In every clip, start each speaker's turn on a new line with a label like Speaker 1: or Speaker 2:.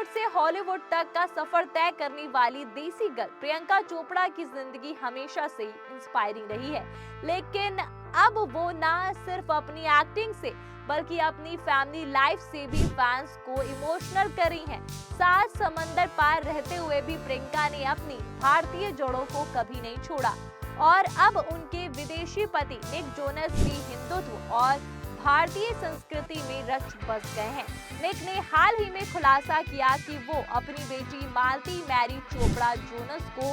Speaker 1: बॉलीवुड से हॉलीवुड तक का सफर तय करने वाली देसी गर्ल प्रियंका चोपड़ा की जिंदगी हमेशा से ही इंस्पायरिंग रही है। लेकिन अब वो ना सिर्फ अपनी एक्टिंग से बल्कि अपनी फैमिली लाइफ से भी फैंस को इमोशनल कर रही हैं। सात समंदर पार रहते हुए भी प्रियंका ने अपनी भारतीय जड़ों को कभी नहीं छोड़ा और अब उनके विदेशी पति निक जोनस भी हिंदुत्व और भारतीय संस्कृति में रच बस गए हैं। निक ने हाल ही में खुलासा किया कि वो अपनी बेटी मालती मैरी चोपड़ा जोनस को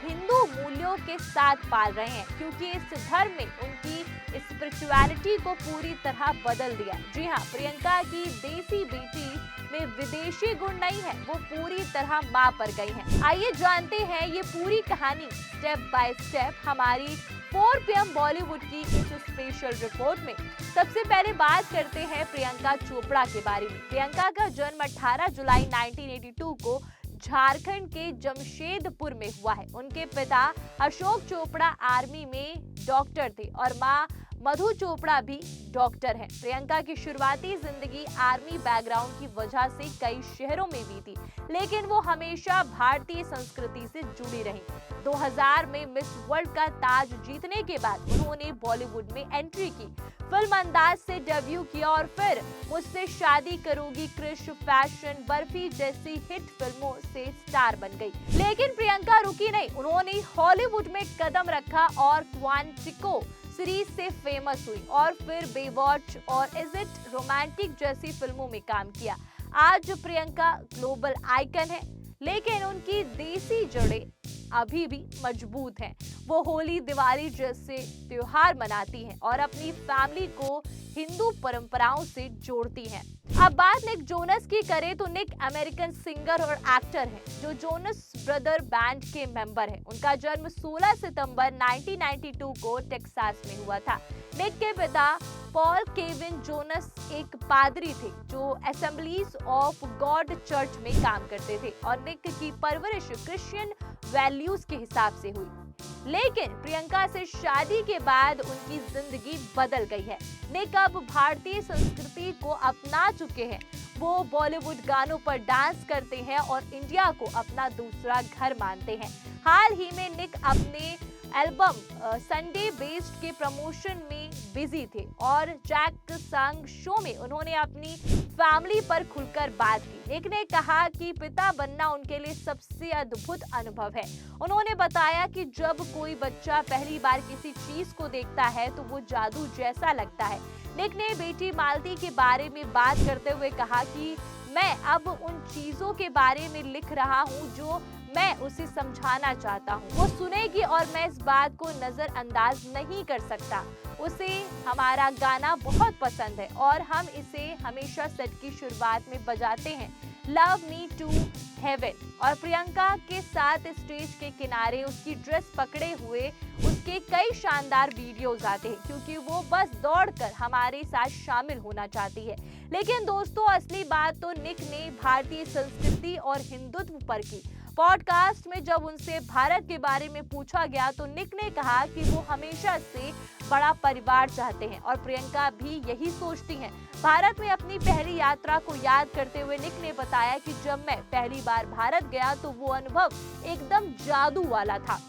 Speaker 1: हिंदू मूल्यों के साथ पाल रहे हैं, क्योंकि इस धर्म में उनकी स्पिरिचुअलिटी को पूरी तरह बदल दिया। जी हाँ, प्रियंका की देसी बेटी में विदेशी गुण नहीं है, वो पूरी तरह मां पर गई हैं। आइए जानते हैं ये पूरी कहानी स्टेप बाय स्टेप हमारी 4 PM बॉलीवुड की इस स्पेशल रिपोर्ट में। सबसे पहले बात करते हैं प्रियंका चोपड़ा के बारे में। प्रियंका का जन्म 18 जुलाई 1982 को झारखंड के जमशेदपुर में हुआ है। उनके पिता अशोक चोपड़ा आर्मी में डॉक्टर थे और मां मधु चोपड़ा भी डॉक्टर हैं। प्रियंका की शुरुआती जिंदगी आर्मी बैकग्राउंड की वजह से कई शहरों में बीती, लेकिन वो हमेशा भारतीय संस्कृति से जुड़ी रही। 2000 में मिस वर्ल्ड का ताज जीतने के बाद उन्होंने बॉलीवुड में एंट्री की, फिल्म अंदाज से डेब्यू किया और फिर मुझसे शादी करोगी, क्रिश, फैशन, बर्फी जैसी हिट फिल्मों से स्टार बन गई। लेकिन प्रियंका रुकी नहीं, उन्होंने हॉलीवुड में कदम रखा और क्वांटिको सीरीज से फेमस हुई और फिर बेवॉच और इज इट रोमांटिक जैसी फिल्मों में काम किया। आज प्रियंका ग्लोबल आइकन है, लेकिन उनकी देसी जड़ें अभी भी मजबूत हैं। वो होली, दिवाली जैसे त्योहार मनाती हैं और अपनी फैमिली को हिंदू परंपराओं से जोड़ती हैं। अब बात निक जोनस की करें तो निक अमेरिकन सिंगर और एक्टर हैं जो जोनस ब्रदर बैंड के मेंबर हैं। उनका जन्म 16 सितंबर 1992 को टेक्सास में हुआ था। निक के पिता पॉल केविन जोनस एक पादरी थे जो असेंबलीज ऑफ गॉड चर्च में काम करते थे और निक की परवरिश क्रिश्चियन वैल्यूज के हिसाब से हुई। लेकिन प्रियंका से शादी के बाद उनकी जिंदगी बदल गई है। निक अब भारतीय संस्कृति को अपना चुके हैं। वो बॉलीवुड गानों पर डांस करते हैं और इंडिया को अपना दूसरा घर मानते हैं। हाल ही में निक अपने एल्बम संडे बेस्ड के प्रमोशन में बिजी थे और जैक संग शो में उन्होंने अपनी फैमिली पर खुलकर बात की। निक ने कहा कि पिता बनना उनके लिए सबसे अद्भुत अनुभव है। उन्होंने बताया कि जब कोई बच्चा पहली बार किसी चीज को देखता है तो वो जादू जैसा लगता है। निक ने बेटी मालती के बारे में बात करते हुए कहा कि मैं अब उन चीजों के बारे में लिख रहा हूँ जो मैं उसे समझाना चाहता हूँ। वो सुनेगी और मैं इस बात को नजरअंदाज नहीं कर सकता। उसे हमारा गाना बहुत पसंद है और हम इसे हमेशा सेट की शुरुआत में बजाते हैं, लव मी टू हेवन। और प्रियंका के साथ स्टेज के किनारे उसकी ड्रेस पकड़े हुए उसके कई शानदार वीडियोस आते हैं, क्योंकि वो बस दौड़कर हमारे साथ शामिल होना चाहती है। लेकिन दोस्तों, असली बात तो निक ने भारतीय संस्कृति और हिंदुत्व पर की। पॉडकास्ट में जब उनसे भारत के बारे में पूछा गया तो निक ने कहा कि वो हमेशा से बड़ा परिवार चाहते हैं और प्रियंका भी यही सोचती हैं। भारत में अपनी पहली यात्रा को याद करते हुए निक ने बताया कि जब मैं पहली बार भारत गया तो वो अनुभव एकदम जादू वाला था।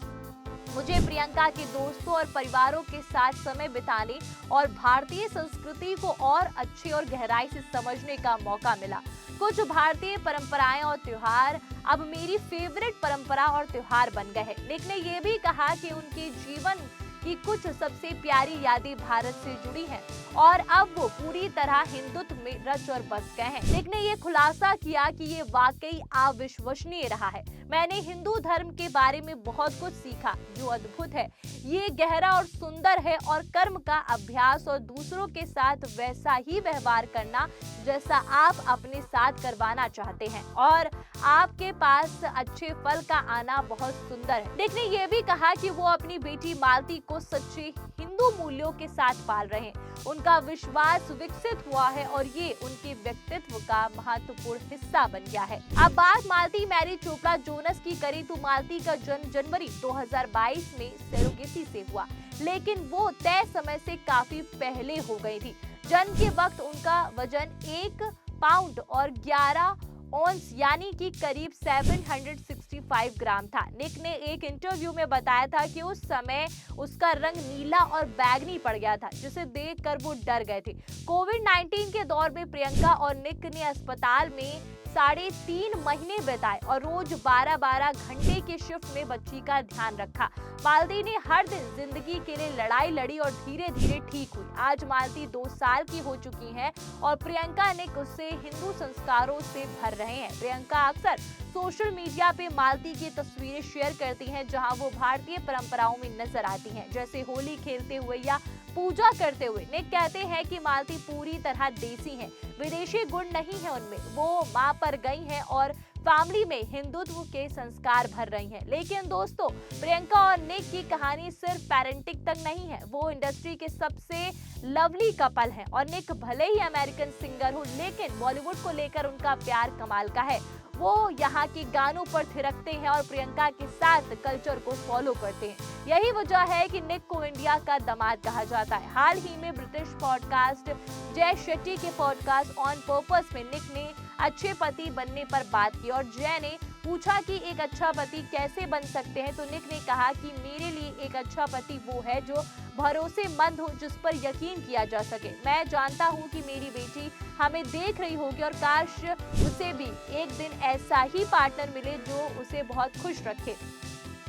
Speaker 1: मुझे प्रियंका के दोस्तों और परिवारों के साथ समय बिताने और भारतीय संस्कृति को और अच्छे और गहराई से समझने का मौका मिला। कुछ भारतीय परंपराएं और त्योहार अब मेरी फेवरेट परंपरा और त्योहार बन गए हैं। निक ने ये भी कहा कि उनके जीवन की कुछ सबसे प्यारी यादें भारत से जुड़ी हैं और अब वो पूरी तरह हिंदुत्व में रच और बस गए हैं। निक ने ये खुलासा किया कि ये वाकई अविश्वसनीय रहा है। मैंने हिंदू धर्म के बारे में बहुत कुछ सीखा जो अद्भुत है। ये गहरा और सुंदर है और कर्म का अभ्यास और दूसरों के साथ वैसा ही व्यवहार करना जैसा आप अपने साथ करवाना चाहते हैं और आपके पास अच्छे फल का आना बहुत सुंदर है। निक ने ये भी कहा कि वो अपनी बेटी मालती को सच्चे हिंदू मूल्यों के साथ पाल रहे हैं। उनका विश्वास विकसित हुआ है और ये उनके व्यक्तित्व का महत्वपूर्ण हिस्सा बन गया है। अब बात मालती मैरी चोपड़ा जोनस की करें तो मालती का जन्म जनवरी 2022 में सरोगेसी से हुआ, लेकिन वो तय समय से काफी पहले हो गई थी। जन्म के वक्त उनका वजन 1 पाउंड और 11 ऑन्स यानी कि करीब 765 ग्राम था। निक ने एक इंटरव्यू में बताया था कि उस समय उसका रंग नीला और बैगनी पड़ गया था, जिसे देखकर वो डर गए थे। कोविड-19 के दौर में प्रियंका और निक ने अस्पताल में 3.5 महीने बिताए और रोज 12-12 घंटे की शिफ्ट में बच्ची का ध्यान रखा। मालती ने हर दिन जिंदगी के लिए लड़ाई लड़ी और धीरे धीरे ठीक हुई। आज मालती 2 साल की हो चुकी हैं और प्रियंका निक उससे हिंदू संस्कारों से भर रहे हैं। प्रियंका अक्सर सोशल मीडिया पे मालती की तस्वीरें शेयर करती हैं, जहां वो भारतीय परंपराओं में नजर आती हैं, जैसे होली खेलते हुए या पूजा करते हुए। निक कहते हैं कि मालती पूरी तरह देसी हैं, विदेशी गुण नहीं है उनमें। वो माँ पर गई हैं और फैमिली में हिंदुत्व के संस्कार भर रही हैं। लेकिन दोस्तों, प्रियंका और निक की कहानी सिर्फ पेरेंटिंग तक नहीं है, वो इंडस्ट्री के सबसे लवली कपल हैं। और निक भले ही अमेरिकन सिंगर हो, लेकिन बॉलीवुड को लेकर उनका प्यार कमाल का है। वो यहाँ के गानों पर थिरकते हैं और प्रियंका के साथ कल्चर को फॉलो करते हैं। यही वजह है कि निक को इंडिया का दामाद कहा जाता है। हाल ही में ब्रिटिश पॉडकास्ट जय शेट्टी के पॉडकास्ट ऑन पर्पस में निक ने अच्छे पति बनने पर बात की और जय ने पूछा कि एक अच्छा पति कैसे बन सकते हैं, तो निक ने कहा कि मेरे लिए एक अच्छा पति वो है जो भरोसेमंद हो, जिस पर यकीन किया जा सके। मैं जानता हूँ कि मेरी बेटी हमें देख रही होगी और काश उसे भी एक दिन ऐसा ही पार्टनर मिले जो उसे बहुत खुश रखे।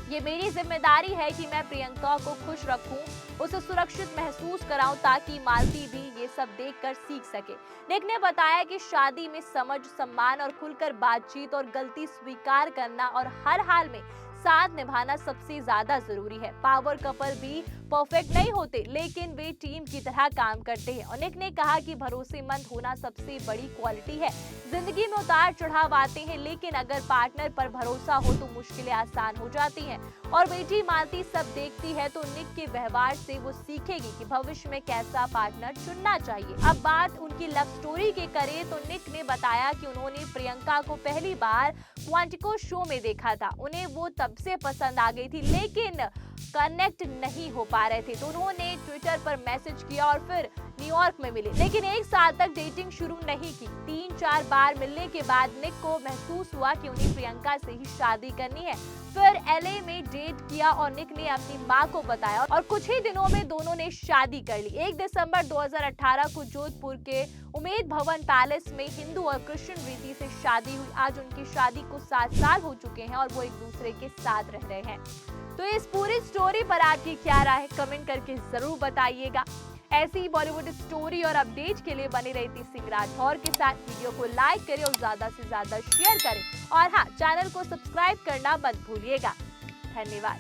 Speaker 1: ये मेरी जिम्मेदारी है कि मैं प्रियंका को खुश रखूं, उसे सुरक्षित महसूस कराऊं, ताकि मालती भी ये सब देखकर सीख सके। निक ने बताया कि शादी में समझ, सम्मान और खुलकर बातचीत और गलती स्वीकार करना और हर हाल में साथ निभाना सबसे ज्यादा जरूरी है। पावर कपल भी परफेक्ट नहीं होते, लेकिन वे टीम की तरह काम करते हैं। और निक ने कहा कि भरोसेमंद होना सबसे बड़ी क्वालिटी है। जिंदगी में उतार चढ़ाव आते हैं, लेकिन अगर पार्टनर पर भरोसा हो तो मुश्किलें आसान हो जाती हैं। और बेटी मालती सब देखती है, तो निक के व्यवहार से वो सीखेगी कि भविष्य में कैसा पार्टनर चुनना चाहिए। अब बात उनकी लव स्टोरी की करें तो निक ने बताया कि उन्होंने प्रियंका को पहली बार क्वांटिको शो में देखा था। उन्हें वो तब से पसंद आ गई थी, लेकिन कनेक्ट नहीं हो पा रहे थे, तो उन्होंने ट्विटर पर मैसेज किया और फिर न्यूयॉर्क में मिले। लेकिन 1 साल तक डेटिंग शुरू नहीं की। 3-4 बार मिलने के बाद निक को महसूस हुआ कि उन्हें प्रियंका से ही शादी करनी है। फिर LA में डेट किया और निक ने अपनी मां को बताया और कुछ ही दिनों में दोनों ने शादी कर ली। 1 दिसंबर 2018 को जोधपुर के उमेद भवन पैलेस में हिंदू और क्रिश्चियन रीति से शादी हुई। आज उनकी शादी को 7 साल हो चुके हैं और वो एक दूसरे के साथ रह रहे हैं। तो इस पूरी स्टोरी पर आपकी क्या राय है, कमेंट करके जरूर बताइएगा। ऐसी ही बॉलीवुड स्टोरी और अपडेट के लिए बने रहती सिंह राठौर के साथ। वीडियो को लाइक करें और ज्यादा से ज्यादा शेयर करें और हाँ, चैनल को सब्सक्राइब करना मत भूलिएगा। धन्यवाद।